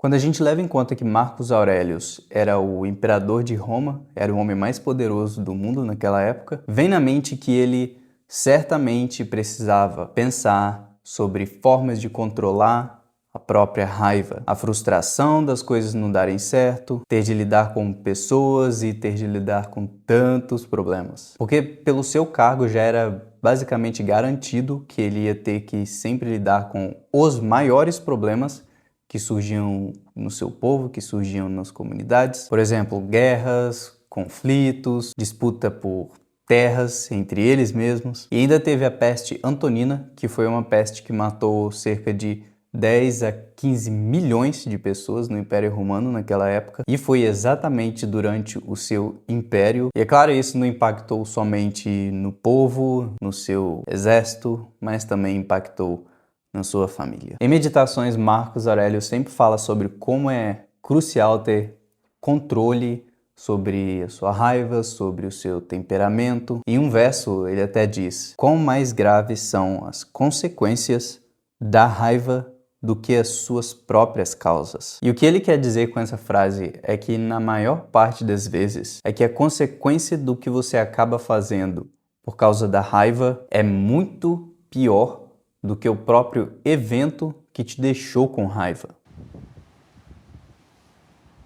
Quando a gente leva em conta que Marcos Aurelius era o imperador de Roma, era o homem mais poderoso do mundo naquela época, vem na mente que ele certamente precisava pensar sobre formas de controlar a própria raiva, a frustração das coisas não darem certo, ter de lidar com pessoas e ter de lidar com tantos problemas. Porque pelo seu cargo já era basicamente garantido que ele ia ter que sempre lidar com os maiores problemas que surgiam no seu povo, que surgiam nas comunidades. Por exemplo, guerras, conflitos, disputa por terras entre eles mesmos. E ainda teve a peste Antonina, que foi uma peste que matou cerca de 10 a 15 milhões de pessoas no Império Romano naquela época, e foi exatamente durante o seu império. E é claro, isso não impactou somente no povo, no seu exército, mas também impactou na sua família. Em Meditações, Marcos Aurelius sempre fala sobre como é crucial ter controle sobre a sua raiva, sobre o seu temperamento. Em um verso, ele até diz: quão mais graves são as consequências da raiva do que as suas próprias causas. E o que ele quer dizer com essa frase é que, na maior parte das vezes, é que a consequência do que você acaba fazendo por causa da raiva é muito pior do que o próprio evento que te deixou com raiva.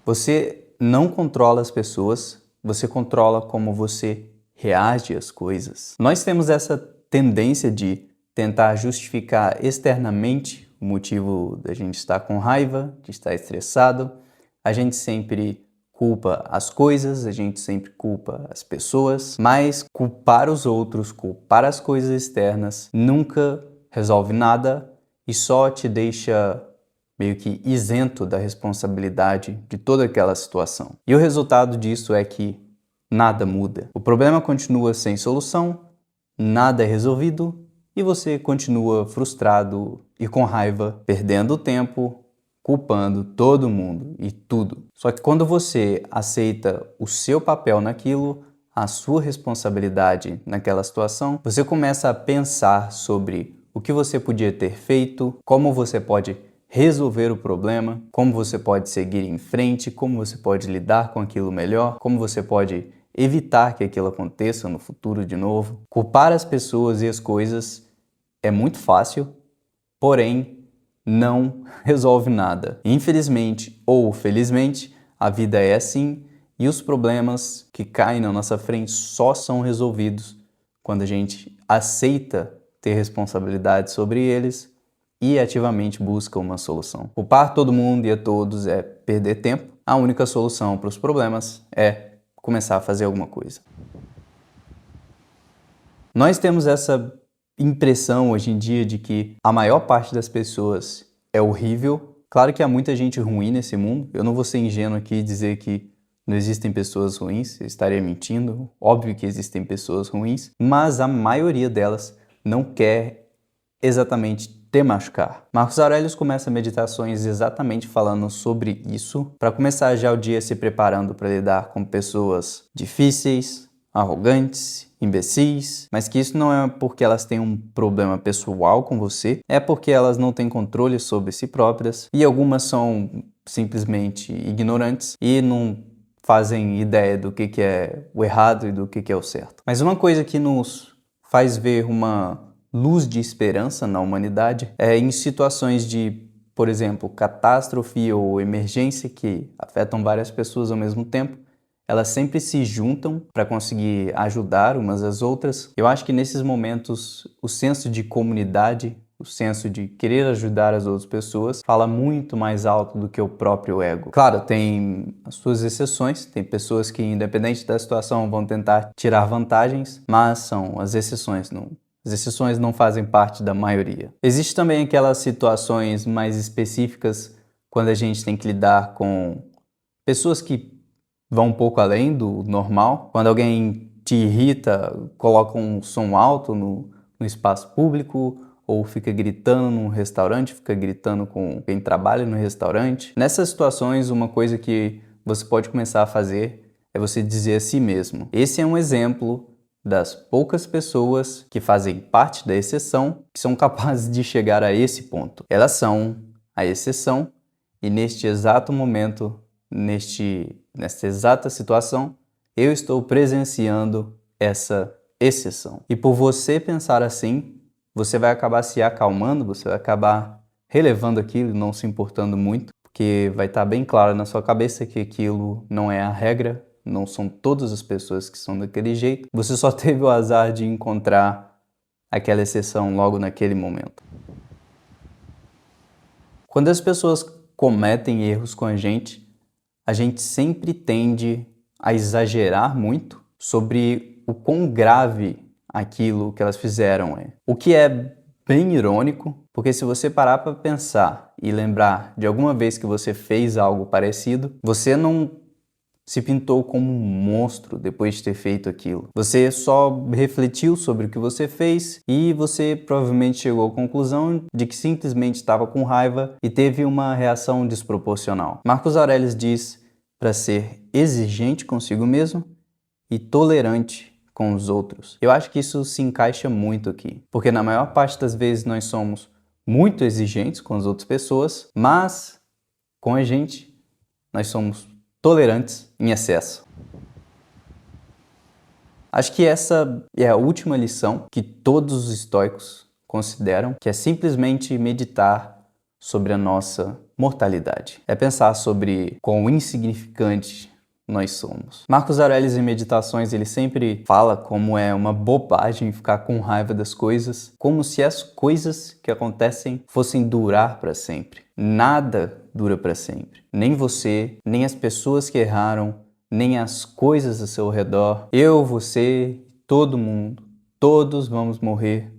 Você não controla as pessoas, você controla como você reage às coisas. Nós temos essa tendência de tentar justificar externamente o motivo da gente estar com raiva, de estar estressado. A gente sempre culpa as coisas, a gente sempre culpa as pessoas, mas culpar os outros, culpar as coisas externas nunca resolve nada e só te deixa meio que isento da responsabilidade de toda aquela situação. E o resultado disso é que nada muda. O problema continua sem solução, nada é resolvido e você continua frustrado e com raiva, perdendo tempo, culpando todo mundo e tudo. Só que quando você aceita o seu papel naquilo, a sua responsabilidade naquela situação, você começa a pensar sobre o que você podia ter feito, como você pode resolver o problema, como você pode seguir em frente, como você pode lidar com aquilo melhor, como você pode evitar que aquilo aconteça no futuro de novo. Culpar as pessoas e as coisas é muito fácil, porém não resolve nada. Infelizmente ou felizmente, a vida é assim e os problemas que caem na nossa frente só são resolvidos quando a gente aceita ter responsabilidade sobre eles e ativamente busca uma solução. Culpar todo mundo e a todos é perder tempo. A única solução para os problemas é começar a fazer alguma coisa. Nós temos essa impressão hoje em dia de que a maior parte das pessoas é horrível. Claro que há muita gente ruim nesse mundo. Eu não vou ser ingênuo aqui e dizer que não existem pessoas ruins, eu estaria mentindo. Óbvio que existem pessoas ruins, mas a maioria delas não quer exatamente te machucar. Marcos Aurelius começa Meditações exatamente falando sobre isso, para começar já o dia se preparando para lidar com pessoas difíceis, arrogantes, imbecis, mas que isso não é porque elas têm um problema pessoal com você, é porque elas não têm controle sobre si próprias e algumas são simplesmente ignorantes e não fazem ideia do que é o errado e do que é o certo. Mas uma coisa que nos faz ver uma luz de esperança na humanidade é em situações de, por exemplo, catástrofe ou emergência que afetam várias pessoas ao mesmo tempo, elas sempre se juntam para conseguir ajudar umas às outras. Eu acho que nesses momentos o senso de comunidade, o senso de querer ajudar as outras pessoas fala muito mais alto do que o próprio ego. Claro, tem as suas exceções, tem pessoas que independente da situação vão tentar tirar vantagens, mas são as exceções, as exceções não fazem parte da maioria. Existem também aquelas situações mais específicas quando a gente tem que lidar com pessoas que vão um pouco além do normal. Quando alguém te irrita, coloca um som alto no espaço público ou fica gritando num restaurante, fica gritando com quem trabalha no restaurante. Nessas situações, uma coisa que você pode começar a fazer é você dizer a si mesmo: esse é um exemplo das poucas pessoas que fazem parte da exceção que são capazes de chegar a esse ponto. Elas são a exceção e neste exato momento, nesta exata situação, eu estou presenciando essa exceção. E por você pensar assim, você vai acabar se acalmando, você vai acabar relevando aquilo, não se importando muito, porque vai estar bem claro na sua cabeça que aquilo não é a regra, não são todas as pessoas que são daquele jeito. Você só teve o azar de encontrar aquela exceção logo naquele momento. Quando as pessoas cometem erros com a gente sempre tende a exagerar muito sobre o quão grave aquilo que elas fizeram é. O que é bem irônico, porque se você parar para pensar e lembrar de alguma vez que você fez algo parecido, você não se pintou como um monstro depois de ter feito aquilo. Você só refletiu sobre o que você fez e você provavelmente chegou à conclusão de que simplesmente estava com raiva e teve uma reação desproporcional. Marcos Aurelius diz para ser exigente consigo mesmo e tolerante com os outros. Eu acho que isso se encaixa muito aqui, porque na maior parte das vezes nós somos muito exigentes com as outras pessoas, mas com a gente nós somos tolerantes em excesso. Acho que essa é a última lição que todos os estoicos consideram, que é simplesmente meditar sobre a nossa mortalidade. É pensar sobre quão insignificante nós somos. Marcos Aurelius, em Meditações, ele sempre fala como é uma bobagem ficar com raiva das coisas, como se as coisas que acontecem fossem durar para sempre. Nada dura para sempre. Nem você, nem as pessoas que erraram, nem as coisas ao seu redor. Eu, você, todo mundo, todos vamos morrer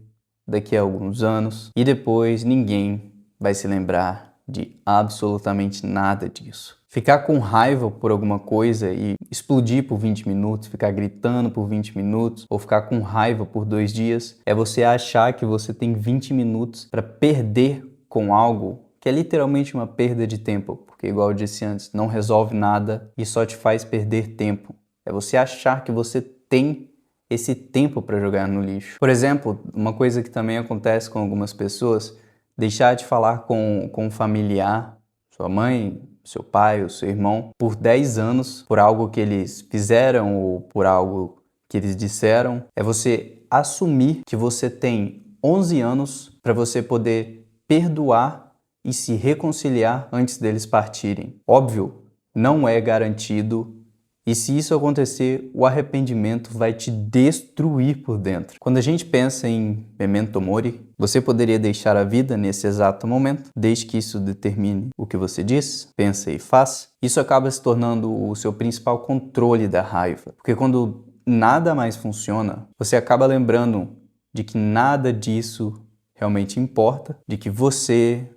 daqui a alguns anos e depois ninguém vai se lembrar de absolutamente nada disso. Ficar com raiva por alguma coisa e explodir por 20 minutos, ficar gritando por 20 minutos ou ficar com raiva por 2 dias é você achar que você tem 20 minutos para perder com algo que é literalmente uma perda de tempo, porque igual eu disse antes, não resolve nada e só te faz perder tempo. É você achar que você tem esse tempo para jogar no lixo. Por exemplo, uma coisa que também acontece com algumas pessoas, deixar de falar com um familiar, sua mãe, seu pai ou seu irmão, por 10 anos, por algo que eles fizeram ou por algo que eles disseram, é você assumir que você tem 11 anos para você poder perdoar e se reconciliar antes deles partirem. Óbvio, não é garantido, e se isso acontecer, o arrependimento vai te destruir por dentro. Quando a gente pensa em memento mori, você poderia deixar a vida nesse exato momento, desde que isso determine o que você diz, pensa e faz. Isso acaba se tornando o seu principal controle da raiva, porque quando nada mais funciona, você acaba lembrando de que nada disso realmente importa, de que você,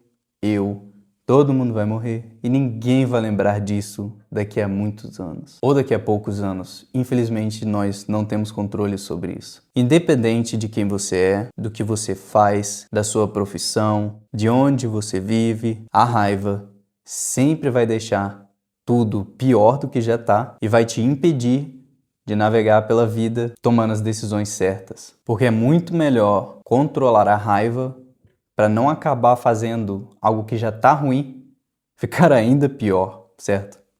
eu, todo mundo vai morrer e ninguém vai lembrar disso daqui a muitos anos. Ou daqui a poucos anos. Infelizmente, nós não temos controle sobre isso. Independente de quem você é, do que você faz, da sua profissão, de onde você vive, a raiva sempre vai deixar tudo pior do que já está e vai te impedir de navegar pela vida tomando as decisões certas. Porque é muito melhor controlar a raiva para não acabar fazendo algo que já está ruim ficar ainda pior, certo?